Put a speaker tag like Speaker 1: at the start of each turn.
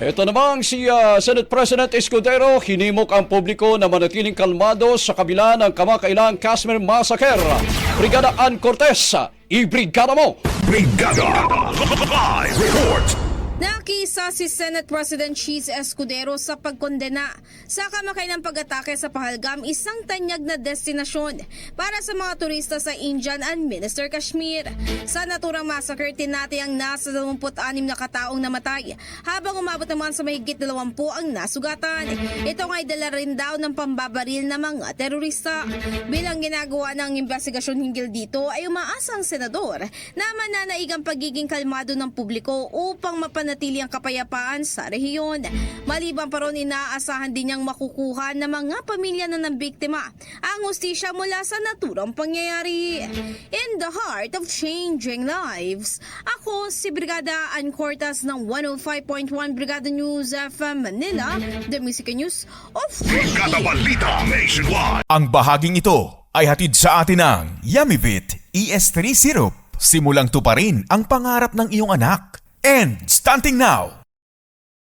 Speaker 1: Ito namang si Senate President Escudero hinimok ang publiko na manatiling kalmado sa kabila ng kamakailang Kashmir Massacre. Brigada Ann Cortez, i-brigada mo!
Speaker 2: Brigada Live Report.
Speaker 3: Nakisa si Senate President Cheese Escudero sa pagkondena sa kamakailang pag-atake sa Pahalgam, isang tanyag na destinasyon para sa mga turista sa Indian Administered Kashmir. Sa naturang massacre, tinatayang nasa 26 na kataong namatay habang umabot naman sa mahigit 20 ang nasugatan. Ito ay dala rin daw ng pambabaril ng mga terorista. Bilang ginagawa ng investigasyon hinggil dito ay umaasang senador na mananaig ang pagiging kalmado ng publiko upang mapanatili ang kapayapaan sa rehiyon. Maliban pa ron, inaasahan din niyang makukuha ng mga pamilya na nabiktima ang hustisya mula sa naturang pangyayari. In the heart of changing lives, ako si Brigada Ann Cortez ng 105.1 Brigada News FM Manila, the Music News of
Speaker 2: Brigada Balita Nationwide.
Speaker 4: Ang bahaging ito ay hatid sa atin ng Yummy-Bit ES3 Syrup. Simulang tuparin ang pangarap ng iyong anak. And stunting now,